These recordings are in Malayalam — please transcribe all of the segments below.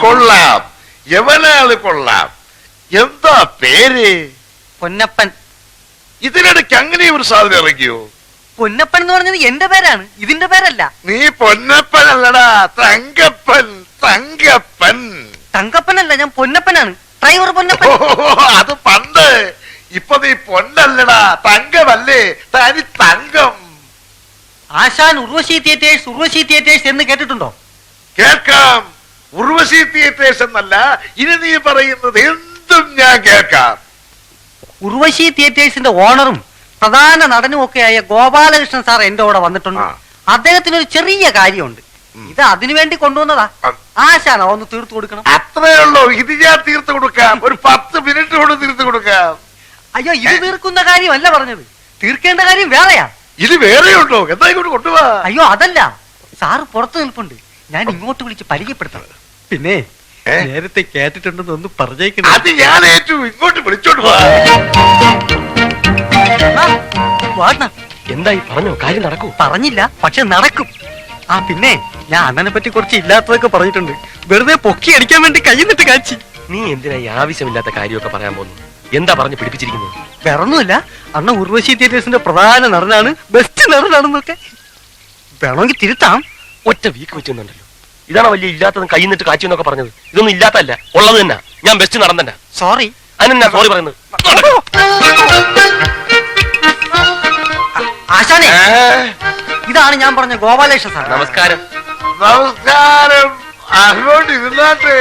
കൊള്ളാം, യവനാള് കൊള്ളാം. എന്താ പേര്? പൊന്നപ്പൻ. ഇതിനിടയ്ക്ക് അങ്ങനെ ഒരു സാധനം ഇറങ്ങിയോ? പൊന്നപ്പൻ എന്ന് പറഞ്ഞത് എന്റെ പേരാണ്, ഇതിന്റെ പേരല്ല. നീ പൊന്നപ്പൻ അല്ലടാ, തങ്കപ്പൻ. തങ്കപ്പൻ. തങ്കപ്പനല്ല, ഞാൻ പൊന്നപ്പനാണ്. ഡ്രൈവർ പൊന്നപ്പൻ. അത് പണ്ട്. ഇപ്പൊ നീ പൊന്നല്ലടാ, തങ്കമല്ലേ? തനി തങ്കം. ആശാൻ ഉർവശി തിയേറ്റേഴ്സ് എന്ന് കേട്ടിട്ടുണ്ടോ? കേൾക്കാം. ഉർവശി തിയേറ്റേഴ്സ് എന്നല്ല, ഇനി നീ പറയുന്നത് എന്തും ഞാൻ കേൾക്കാം. ഉർവശി തിയേറ്റേഴ്സിന്റെ ഓണറും പ്രധാന നടനും ഒക്കെയായ ഗോപാലകൃഷ്ണൻ സാർ എന്റെ കൂടെ വന്നിട്ടുണ്ട്. അദ്ദേഹത്തിന് ഒരു ചെറിയ കാര്യമുണ്ട്. ഇത് അതിനുവേണ്ടി കൊണ്ടുവന്നതാ. ആശാൻ ഒന്ന് തീർത്തു കൊടുക്കണം. അത്രേ ഉള്ളൂ. ഇത് ഞാൻ തീർത്തു കൊടുക്കാം. ഒരു 10 മിനിറ്റ് കൊണ്ട് തീർത്തു കൊടുക്കാം. അയ്യോ, ഇത് തീർക്കുന്ന കാര്യമല്ല പറഞ്ഞത്, തീർക്കേണ്ട കാര്യം വേറെയാ. ഇത് വേറെയുണ്ടോ? എന്താ ഇങ്ങോട്ട് കൊണ്ടുപോവാ? അയ്യോ അതല്ല, സാറ് പുറത്തു നിൽപ്പുണ്ട്, ഞാൻ ഇങ്ങോട്ട് വിളിച്ച് പരിചയപ്പെടുത്താം. പിന്നെ നേരത്തെ കേട്ടിട്ടുണ്ടെന്ന് ഒന്ന് പറഞ്ഞേക്കണം. അത് ഞാൻ ഏറ്റു. ഇങ്ങോട്ട് വിളിച്ചോണ്ട് പോവാ. എന്തായി പറഞ്ഞോ? കാര്യം നടക്കൂ? പറഞ്ഞില്ല, പക്ഷെ നടക്കും. പിന്നെ ഞാൻ അണ്ണനെ പറ്റി കുറച്ച് ഇല്ലാത്തതൊക്കെ പറഞ്ഞിട്ടുണ്ട്. വെറുതെ പൊക്കി അടിക്കാൻ വേണ്ടി കൈന്നിട്ട് കാച്ചി. നീ എന്തിനാ ഈ ആവശ്യമില്ലാത്ത കാര്യമൊക്കെ പറയാൻ പോകുന്നു? എന്താ പറഞ്ഞു പിടിപ്പിച്ചിരിക്കുന്നത്? വേറൊന്നുമില്ല, അണ്ണ ഉർവശി തിയേറ്റേഴ്സിന്റെ പ്രധാന നടനാണ്, ബെസ്റ്റ് നടനാണെന്നൊക്കെ. വേണമെങ്കിൽ തിരുത്താം. ഒറ്റ വീക്ക് വെച്ചെന്നുണ്ടല്ലോ. ഇതാണോ വലിയ ഇല്ലാത്തതും കൈന്നിട്ട് കാച്ചി എന്നൊക്കെ പറഞ്ഞത്? ഇതൊന്നും ഇല്ലാത്തല്ല, ഉള്ളത് തന്നെ. ഞാൻ ബെസ്റ്റ് നടൻ തന്നെ. സോറി. അതിനെന്നാ സോറി പറയുന്നത്? ആശാനെ, ഇതാണ് ഞാൻ പറഞ്ഞ ഗോപാലകൃഷ്ണൻ സാർ. നമസ്കാരം. നമസ്കാരം. അങ്ങോട്ട് ഇരുന്നാട്ടെ.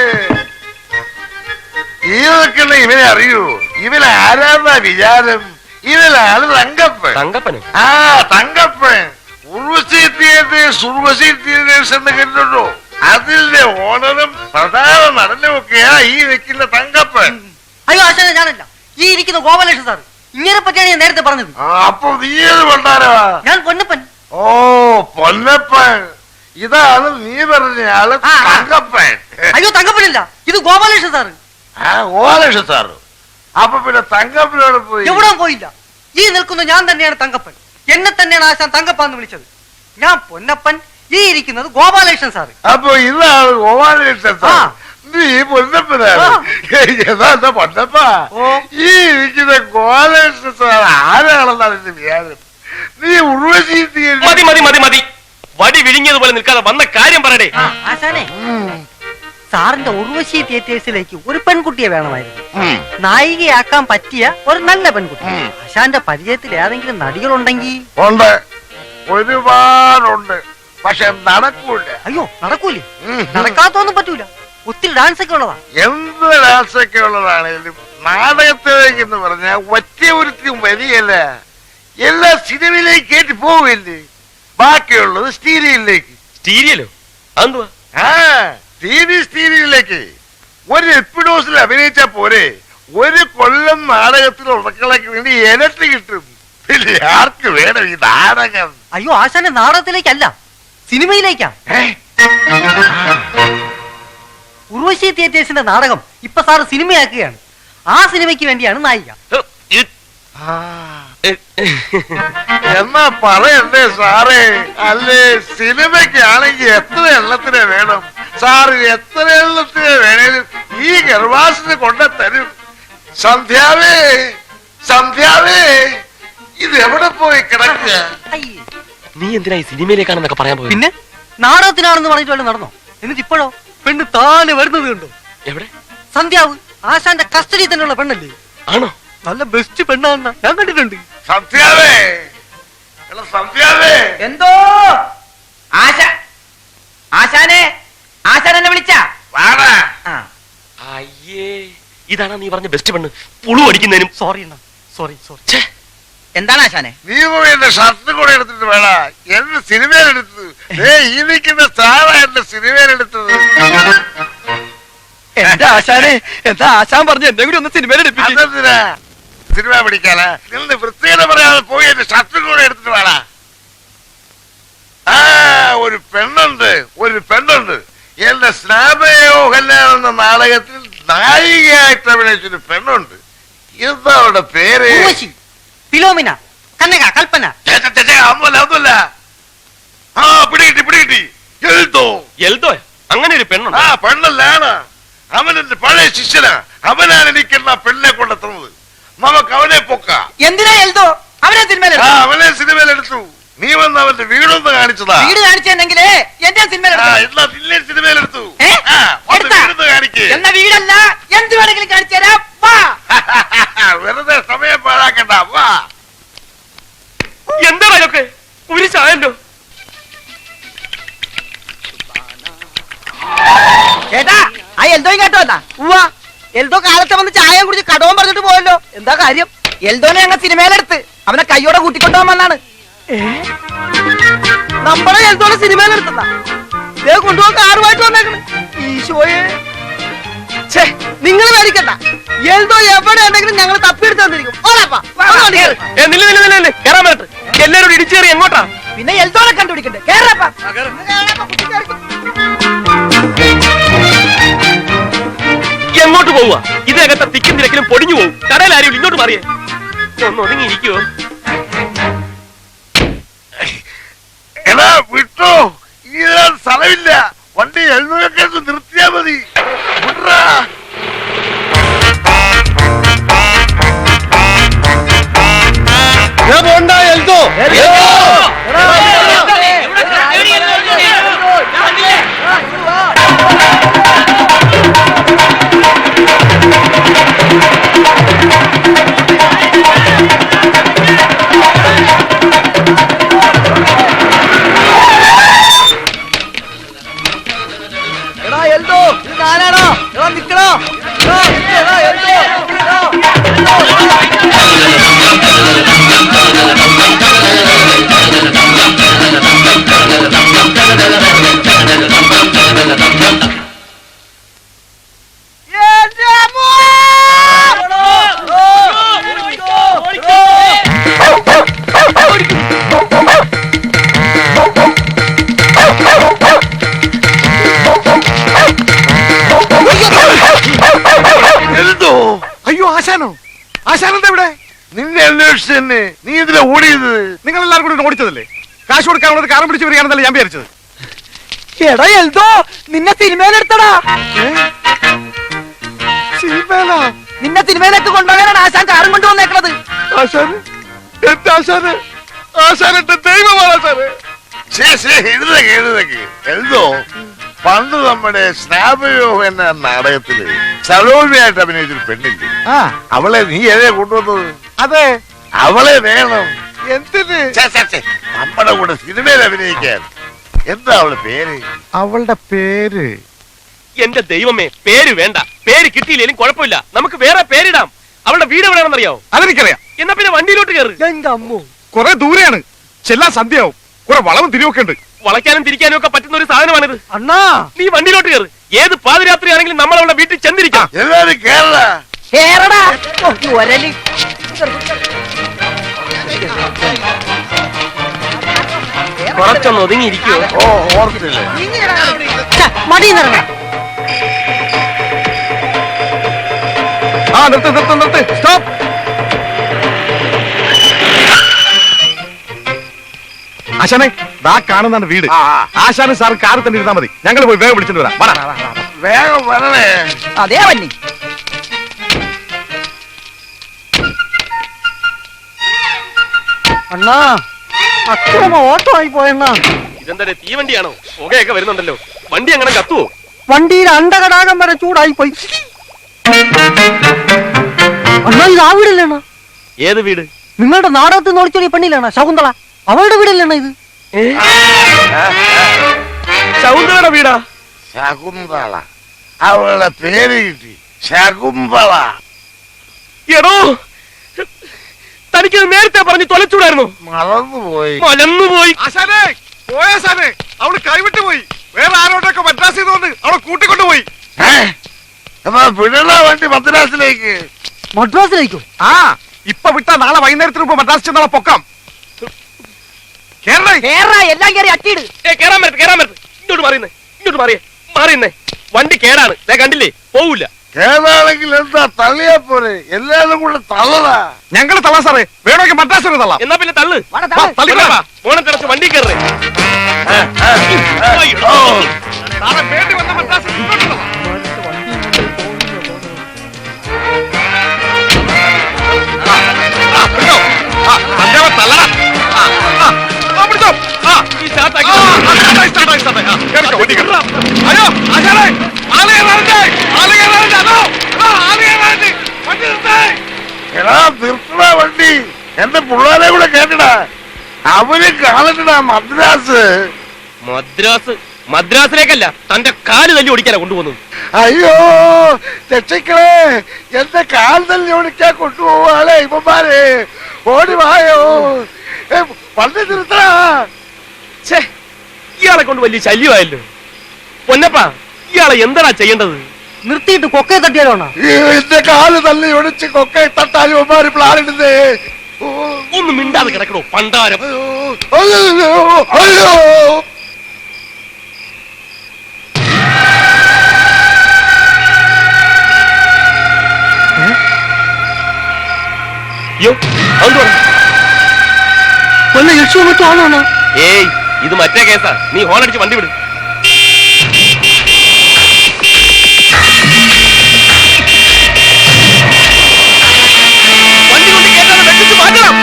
ഈ നിൽക്കുന്ന ഇവനെ അറിയൂ? ഇവനെ ആരാന്നാ വിചാരം? ഇവനാണ് തങ്കപ്പൻ. തങ്കപ്പനോ? തങ്കപ്പൻ. ഉർവശി തിയേറ്റേഴ്സ് എന്ന് കേട്ടിട്ടുണ്ടോ? അതിന്റെ ഓണറും പ്രധാന നടനും ഒക്കെയാ ഈ നിൽക്കുന്ന തങ്കപ്പൻ. അയ്യോ ആശാനെ, ഞാനല്ല, ഈ ഇരിക്കുന്ന ഗോപാലകൃഷ്ണൻ സാർ. ഇങ്ങനെ പറ്റിയാണ് ഞാൻ നേരത്തെ പറഞ്ഞത്. അപ്പൊ നീ ഏത് കൊണ്ടാരാ? ഞാൻ പൊന്നപ്പൻ. ഓ, പൊന്നപ്പൻ. ഇതാണ് നീ പറഞ്ഞ ആള് തങ്കപ്പൻ. അയ്യോ തങ്കപ്പനില്ല, ഇത് ഗോപാലകൃഷ്ണൻ സാറ്. ഗോപാലകൃഷ്ണൻ സാറ്. അപ്പൊ പിന്നെ തങ്കപ്പനോട് പോയി? എവിടെ പോയില്ല. ഈ നിൽക്കുന്ന ഞാൻ തന്നെയാണ് തങ്കപ്പൻ. എന്നെ തന്നെയാണ് ആശാൻ തങ്കപ്പാന്ന് വിളിച്ചത്. ഞാൻ പൊന്നപ്പൻ, ഈ ഇരിക്കുന്നത് ഗോപാലകൃഷ്ണൻ സാറ്. അപ്പൊ ഇതാണ് ഗോപാലകൃഷ്ണൻ സാർ. നീ പൊന്നപ്പനാണ്. എന്താ പൊന്നപ്പ? ഈ ഇരിക്കുന്ന ഗോപാലകൃഷ്ണൻ സാർ ആരാണെന്നാണ് എന്റെ വിചാരം? നീ ഉർവശി മതി മതി മതി മതി. വടി വിഴുങ്ങിയതുപോലെ നിൽക്കാതെ വന്ന കാര്യം പറയടേ. ആശാനെ, സാറിന്റെ ഉർവശി തിയേറ്റേഴ്സിലേക്ക് ഒരു പെൺകുട്ടിയെ വേണമായിരുന്നു. നായികയാക്കാൻ പറ്റിയ ഒരു നല്ല പെൺകുട്ടി. ആശാന്റെ പരിചയത്തിൽ ഏതെങ്കിലും നടികളുണ്ടെങ്കിൽ? ഉണ്ട്, ഒരുപാടുണ്ട്. പക്ഷെ നടക്കൂല. അയ്യോ നടക്കൂലേ? നടക്കാത്തൊന്നും പറ്റൂല. ഒത്തിരി ഡാൻസ് ഒക്കെ ഉള്ളതാ. എന്ത് ഡാൻസ് ഒക്കെ ഉള്ളതാണേലും നാടകത്തിലേക്ക് എന്ന് പറഞ്ഞാൽ ഒറ്റ ഒരുത്തിയും വരികയല്ല. എല്ലാ സിനിമയിലേക്ക് കേട്ടി പോവില്ലേ? ബാക്കിയുള്ളത് സ്റ്റീരിയലിലേക്ക്. സ്റ്റീരിയലോ? അതെന്തുവാ? സ്റ്റീരിയലിലേക്ക് ഒരു എപ്പിഡോസിൽ അഭിനയിച്ചാ പോരെ? ഒരു കൊല്ലം നാടകത്തിൽ ഉറക്കളയ്ക്ക് വേണ്ടി ഇരട്ടി കിട്ടും. പിന്നെ ആർക്ക് വേണം ഈ നാടകം? അയ്യോ ആശാന്റെ നാടകത്തിലേക്കല്ല, സിനിമയിലേക്കാ. ഉർവശി തിയേറ്റേഴ്സിന്റെ നാടകം ഇപ്പൊ സാറ് സിനിമയാക്കുകയാണ്. ആ സിനിമയ്ക്ക് വേണ്ടിയാണ് നായിക. എന്നാ പറയണ്ടേ സാറേ? അല്ലേ, സിനിമയ്ക്കാണെങ്കിൽ എത്ര എണ്ണത്തിനെ വേണം? സാറ് എത്ര എണ്ണത്തിനെ വേണേലും ഈ ഗർഭാസിന് കൊണ്ടുതരും. സന്ധ്യാവേ, സന്ധ്യാവേ, ഇത് എവിടെ പോയി കിടക്കുക? നീ എന്തിനാ ഈ സിനിമയിലേക്കാണെന്നൊക്കെ പറയാൻ പോയി? പിന്നെ നാടകത്തിനാണെന്ന് പറഞ്ഞിട്ട് വല്ല നടന്നോ? എന്നിട്ട് ഇപ്പോഴോ പെണ്ണ് താനെ വരുന്നത് കണ്ടോ? എവിടെ? സന്ധ്യാവ് ആശാന്റെ കസ്റ്റഡി തന്നെയുള്ള പെണ്ണല്ലേ? ആണോ? നല്ല ബെസ്റ്റ് പെണ്ണാണെന്ന ഞാൻ കണ്ടിട്ടുണ്ട്. സന്ധ്യാവേ, സന്ധ്യാവേ. എന്തോ ആശാനെ, ആശാൻ എന്നെ വിളിച്ച? അയ്യേ, ഇതാണ് നീ പറഞ്ഞ ബെസ്റ്റ് പെണ്ണ്. പുളു അടിക്കുന്നതിനും. സോറി അണ്ണാ, സോറി സോറി. എന്താണ് ആശാനെ? നീ പോയി എന്റെ ഷർട്ട് കൂടെ എടുത്തിട്ട് വേണ എന്റെ സിനിമയിലെടുത്തത്. ഈ നിൽക്കുന്ന സാറാ എന്റെ സിനിമയിലെടുത്തത്. എന്റെ ആശാനെ, എന്താ ആശാൻ പറഞ്ഞു എന്നെ കൂടി ഒന്ന് സിനിമയിലെടുപ്പിച്ചു? അതെന്തിനാ സിനിമ പിടിക്കാനാ? നിന്ന് വൃത്തിയുടെ പറയാതെ പോയി എന്റെ ഷർട്ട് കൂടെ എടുത്തിട്ട് വേണ. ഒരു പെണ്ണുണ്ട് എന്റെ സ്നാപയോഹല്ലാൻ എന്ന നാടകത്തിൽ നായികയായിട്ട് അഭിനയിച്ചൊരു പെണ്ണുണ്ട്. എന്താ അവളുടെ പേര്? ഫിലോമിന, കനക, കൽപ്പന. ഒന്നുമല്ല. പിടികിട്ടി. എൽദോ. എൽദോ? അങ്ങനെ ഒരു പെണ്ണുണ്ട്? പെണ്ണല്ലാണ്. അവൻ എന്റെ പഴയ ശിഷ്യനാ. അവനാണ് എനിക്കെന്ന പെണ്ണെ കൊണ്ടെത്തുന്നത്. നമുക്ക് അവനെ പൊക്കാം. എന്തിനാ എൽദോ അവനെ സിനിമയിൽ അവനെ സിനിമയിലെടുത്തു. നീ വന്ന് അവന്റെ വീടൊന്ന് കാണിച്ചതാ. വീട് കാണിച്ചെന്നെങ്കിലേ എന്റെ സിനിമയിൽ എന്നാ നിന്നെ സിനിമയിലെടുത്തു. കാണിക്കേ. എന്ന വീടല്ല എന്ത് വേണമെങ്കിലും കാണിച്ചു തരാം. വെറുതെ സമയം പാഴാക്കണ്ട. വാ. എന്താ ഇതൊക്കെ കുരിശായല്ലോ. ചേട്ടാ ആ എൽദോയും കേട്ടോ എന്നാ എൽദോ കാലത്തെ വന്ന് ചായ കുടിച്ച് കടവും പറഞ്ഞിട്ട് പോയല്ലോ. എന്താ കാര്യം? എൽദോനെ ഞങ്ങൾ സിനിമയിലെടുത്ത് അവനെ കയ്യോടെ കൂട്ടിക്കൊണ്ടുപോകാൻ വന്നാണ്. നമ്മളെ എൽദോനെ സിനിമയിലെടുത്താ കൊണ്ടുപോകാൻ കാറുമായിട്ട് വന്നേക്കണ്. ഈശോയെ നിങ്ങൾ മേടിക്കണ്ട. എൽദോ എവിടെ ഉണ്ടെങ്കിലും ഞങ്ങൾ തപ്പിയെടുത്ത് തന്നിരിക്കും. എല്ലാരോടും ഇടിച്ചേറി എങ്ങോട്ടാ? പിന്നെ എൽദോനെ കണ്ടുപിടിക്കണ്ടേ? കേറപ്പാ. എങ്ങോട്ട് പോവുക? ഇതിനകത്തെ തിക്കും തിരക്കിലും പൊടിഞ്ഞു പോകും. കടയിൽ ആരും ഇങ്ങോട്ട് മാറിയേ. ഒന്ന് ഒതുങ്ങിയിരിക്കുവോ? എടാ വിട്ടോ, ഇനി സ്ഥലമില്ല. വണ്ടി എഴുന്നൂറൊക്കെ നിർത്തിയാ മതി. വിട്രാ. എൽദോ ഇത് ഞാനാണോ? നിക്കണോ? അയ്യോ ആശാനോ? ആശാനെന്താ ഇവിടെ? നിന്നെ അന്വേഷിച്ചു തന്നെ. നീ ഇതിലെ ഓടിയത്? നിങ്ങൾ എല്ലാവരും കൂടി ഓടിച്ചതല്ലേ? കാശ് കൊടുക്കാനുള്ളത് കാരം പിടിച്ച് വരികയാണെന്നല്ലേ ഞാൻ വിചാരിച്ചത്. എടാ എൽദോ നിന്നെ സിനിമയിലെടുത്തടാ. നിന്നെ സിനിമയിലേക്ക് കൊണ്ടുപോകാനാണ് ആശാൻ കാറും കൊണ്ടുവന്നേക്കണത്. ആശാന് എന്റെ ആശാന് ആശാൻ എന്റെ ദൈവമാണ് ആശാന്. എന്തോ പണ്ട് നമ്മുടെ സ്നാപയോ എന്ന നാടകത്തില് സലോമിയായിട്ട് അഭിനയിച്ചൊരു പെണ്ണില്ലേ? അവളെ നീ ഏതേ കൊണ്ടുവന്നത്? അതെ, അവളെ വേണം. എന്തിന്? നമ്മുടെ കൂടെ സിനിമയിൽ അഭിനയിക്കാൻ. എന്താ അവളുടെ പേര്? അവളുടെ പേര് എന്റെ ദൈവമേ, പേര് വേണ്ട. പേര് കിട്ടിയില്ലേലും കുഴപ്പമില്ല. നമുക്ക് വേറെ പേരിടാം. അവളുടെ വീട് എവിടെയാണെന്നറിയാവോ? അതെനിക്കറിയാം. എന്നാ പിന്നെ വണ്ടിയിലോട്ട് കയറി. എന്റെ അമ്മോ, കുറെ ദൂരെയാണ്. ചെല്ലാൻ സന്ധ്യയാവും. കുറെ വളവും തിരിവൊക്കെ ഉണ്ട്. വളയ്ക്കാനും തിരിക്കാനും ഒക്കെ പറ്റുന്ന ഒരു സാധനമാണിത്. അണ്ണാ നീ വണ്ടിയിലോട്ട് കയറി. ഏത് പാതിരാത്രി ആണെങ്കിലും നമ്മൾ അവളുടെ വീട്ടിൽ ചെന്നിരിക്കാം. എല്ലാരും കേരള കേറടാ. ഒരലി കുറച്ചൊന്ന് ഒതുങ്ങിയിരിക്കുവോ? ഓർത്തില്ലേ? മടി നിറങ്ങ. നിർത്ത് നിർത്ത് നിർത്ത്. സ്റ്റോപ്പ്. ആശാനെ ദാ കാണുന്നതാണ് വീട്. ആശാനും സാർ കാറിൽ തന്നെ ഇരുന്നാ മതി. ഞങ്ങൾ പോയി വേഗം വിളിച്ചിട്ട് വരാം. വേഗം വരണേ. അതേ വന്നി. അണ്ണാ അക്രമ ഓട്ടോ ആയി പോയണ്ണാ. ഇതെന്താ തീവണ്ടിയാണോ? പുകയൊക്കെ വരുന്നുണ്ടല്ലോ. വണ്ടി അങ്ങനെ കത്തുവോ? വണ്ടിയിൽ അണ്ടകടാകം വരെ ചൂടായി പോയി. അണ്ണാ ഇത് ആ വീടല്ലേണ്ണ? ഏത് വീട്? നിങ്ങളുടെ നാടകത്തിൽ നിന്ന് ഒളിച്ചോടിയ പെണ്ണില്ലേണ്ണ ശകുന്തള. അവളുടെ വീടല്ലേണ്ണ ഇത്? ശകുന്തളയുടെ വീടാ? ശകുന്തള. അവളുടെ പേര് കിട്ടി, ശകുന്തള. എടോ, തനിക്ക് നേരത്തെ പറഞ്ഞ് തൊലച്ചൂടായിരുന്നു. മലന്നുപോയി. ആശാനെ പോയ ആശാനെ, അവള് കൈവിട്ടു പോയി. വേറെ ആരോടൊക്കെ മദ്രാസ് ചെയ്തുകൊണ്ട് അവളെ കൂട്ടിക്കൊണ്ടുപോയി. വിടണ വണ്ടി മദ്രാസിലേക്ക്. മദ്രാസിലേക്കോ? ആ ഇപ്പൊ വിട്ടാ നാളെ വൈകുന്നേരത്തിന് മുമ്പ് മദ്രാസ് ചെന്നാളെ പൊക്കാം. എല്ലാം കയറി അട്ടിയിട്. കേറാൻ പറ്റത്ത്. ഇങ്ങോട്ട് മാറിയുന്നേ, ഇങ്ങോട്ട് മാറിയുന്നേ. വണ്ടി കേടാണ്. കണ്ടില്ലേ, പോവില്ല. കേടാണെങ്കിൽ എന്താ തള്ളിയാ പോലെ? എല്ലാരും കൂടെ തള്ളടാ. ഞങ്ങൾ തള്ളാം സാറേ. വേണമെങ്കിൽ മദ്രാസ് വരെ തള്ളാം. എന്നാ പിന്നെ തള്ളു. ഫോണെ തിരച്ച് വണ്ടി കയറേ. വേണ്ടി വന്ന മദ്രാസ് ഇങ്ങോട്ട് തള്ളാം. വണ്ടി കയറാം. അയ്യോ ആശാനെ, ആള് കയറാനുണ്ട്, ആള് കയറാനുണ്ട്. അതോ, അതോ, ആള് കയറാനുണ്ട്. വണ്ടി നിർത്തേ. എടാ നിർത്തടാ വണ്ടി, എന്റെ പിള്ളേരെ കൂടെ കേട്ടടാ. അവര് കാണട്ടടാ മദ്രാസ്. മദ്രാസിലേക്കല്ല, തന്റെ കാല് തല്ലി ഓടിക്കാനാ കൊണ്ടുപോകുന്നത്. അയ്യോ രക്ഷിക്കളെ, എന്റെ കാൽ തല്ലി ഓടിക്കാൻ കൊണ്ടുപോവാളെ ഇവന്മാരെ. ഓടി വായോ, വണ്ടി നിർത്തടാ. ഛേ, ഇയാളെ കൊണ്ട് വലിയ ശല്യമായല്ലോ. പൊന്നപ്പാ, ഇയാളെ എന്താ ചെയ്യേണ്ടത്? നിർത്തിയിട്ട് കൊക്കയെ തട്ടിയാലോ അണ്ണാ? എന്റെ കാല് തല്ലി ഒടിച്ച് കൊക്കെ തട്ടാൻ ഇവന്മാര് പ്ലാൻ ഇടുന്നേ. ഒന്ന് മിണ്ടാതെ കിടക്കണോ പണ്ടാരം. അയ്യോ അയ്യോ. അയ്യോ, അതുകൊണ്ട് കൊല്ല ലക്ഷ്യം മറ്റോ ആണോ അണ്ണാ? ഏയ്, ഇത് മറ്റേ കേസാ. നീ ഹോണടിച്ച് വണ്ടി വിട്. വണ്ടി കൊണ്ട് കേട്ടാൽ വെട്ടിച്ച് മാറ്റണം.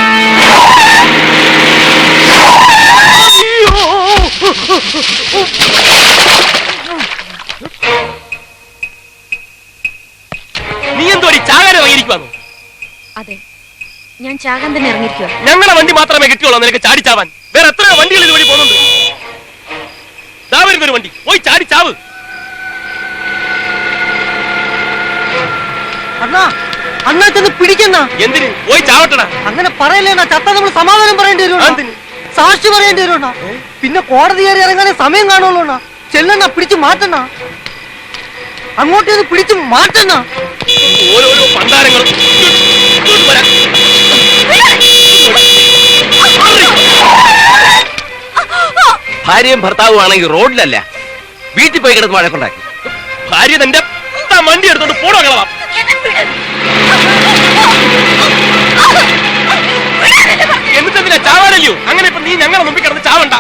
നീ എന്തോടി ചാകാരം ഇറങ്ങിയിരിക്കുവാന്നോ? അതെ, ഞാൻ ചാകാൻ തന്നെ ഇറങ്ങിയിരിക്കുക. ഞങ്ങളെ വണ്ടി മാത്രമേ കിട്ടിയുള്ളൂ നിനക്ക് ചാടിച്ചാവാൻ. വേറെ എത്രയോ വണ്ടികൾ ഇതുവഴി പോകുന്നുണ്ട്. ദാ വരുന്നൊരു വണ്ടി, പോയി ചാടിച്ചാവ്. അണ്ണാ, അണ്ണാ ചെന്ന് പിടിക്കണ്ണ. എന്തിന്? പോയി ചാവട്ടടാ. അങ്ങനെ പറയല്ലേണ്ണ, ചത്ത നമ്മൾ സമാധാനം പറയേണ്ടി വരും. എന്തിന്? സാക്ഷി പറയേണ്ടി വരും. പിന്നെ കോടതി കയറി ഇറങ്ങാനേ സമയം കാണുള്ളൂ. ചെല്ലണ്ണ, പിടിച്ചു മാറ്റണ്ണ. അങ്ങോട്ടേന്ന് പിടിച്ചു മാറ്റണ്ണ. ഓരോരോ പണ്ടാരങ്ങളും ഇങ്ങോട്ട് വരാൻ. ഭാര്യയും ഭർത്താവും ആണെങ്കിൽ റോഡിലല്ല, വീട്ടിൽ പോയി കിടന്ന് വഴക്കുണ്ടാക്കി. ഭാര്യ തന്റെ വണ്ടി എടുത്തോണ്ട് പോടോ കളവാ. എന്നിട്ടെന്തിനാ ചാവാനല്ലോ? അങ്ങനെ ഇപ്പൊ നീ ഞങ്ങളെ മുമ്പിൽ കിടന്ന് ചാവണ്ട.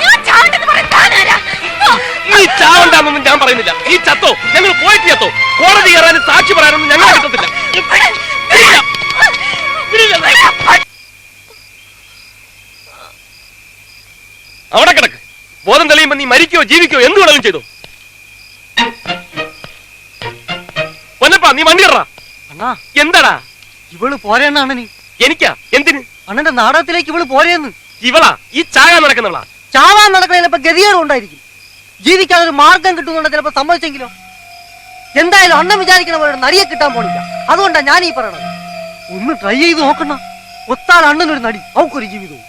നീ ചാവണ്ടെന്നൊന്നും ഞാൻ പറയുന്നില്ല. നീ ചത്തോ, ഞങ്ങൾ പോയിട്ട് ചത്തോ. കോടതി കയറാനും സാക്ഷി പറയാനൊന്നും ഞങ്ങളെ കിട്ടത്തില്ല. അവിടെ കിടക്ക്. ബോധം തെളിയുമ്പോ നീ മരിക്കോ ജീവിക്കോ എന്ത് വേണമെങ്കിലും ചെയ്തോ. പൊന്നപ്പാ, നീ വണ്ടി ഇറ. അണ്ണാ, എന്താടാ ഇവള് പോരേണ്ണ അണ്ണനി. എനിക്കാ? എന്തിന്? അണ്ണന്റെ നാടകത്തിലേക്ക് ഇവള് പോരേന്ന്. ഇവളാ ഈ ചാകാൻ നടക്കുന്നവളാ? ചാവാൻ നടക്കണ ചിലപ്പോ ഗതികേട് ഉണ്ടായിരിക്കും. ജീവിക്കാൻ ഒരു മാർഗം കിട്ടുന്നുണ്ട് ചിലപ്പോ സമ്മതിച്ചെങ്കിലോ. എന്തായാലും അണ്ണൻ വിചാരിക്കണ പോലെ നടിയെ കിട്ടാൻ പോണില്ല. അതുകൊണ്ടാ ഞാൻ ഈ പറയണത്. ഒന്ന് ട്രൈ ചെയ്ത് നോക്കണ. ഒത്താൽ അണ്ണനൊരു നടി, അവക്കൊരു ജീവിതവും.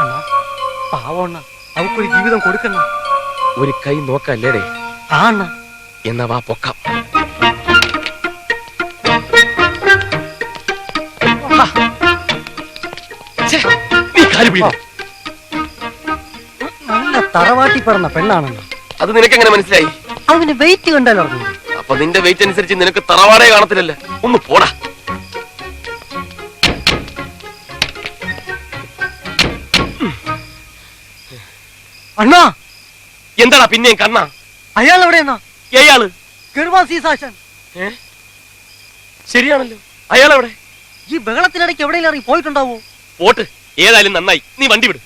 അണ്ണാ, പാവണ്ണ, അവക്കൊരു ജീവിതം കൊടുക്കണ്ണ. ഒരു കൈ നോക്കല്ലേടേ? ആ അണ്ണ. എന്നാ വാ പൊക്കാം. നീ കാല് പിടിക്കോ. നല്ല തറവാട്ടി പറഞ്ഞ പെണ്ണാണെണ്ണ. അത് നിനക്കെങ്ങനെ മനസ്സിലായി? അവന് വെയിറ്റ് കണ്ടാലോ. അപ്പൊ നിന്റെ വെയിറ്റ് അനുസരിച്ച് നിനക്ക് തറവാടേ കാണത്തില്ലല്ലേ. ഒന്ന് പോടാ. അണ്ണാ, എന്താടാ പിന്നെയും കണ്ണാ? അയാൾ എവിടെയെന്നാ? ഏയാള് ഗർവാസീസാശൻ. ശരിയാണല്ലോ. അയാളെവിടെ? ഈ ബഹളത്തിനിടയ്ക്ക് എവിടെയെങ്കിലും ഇറങ്ങി പോയിട്ടുണ്ടാവോ? പോട്ട്, ഏതായാലും നന്നായി. നീ വണ്ടി വിട്.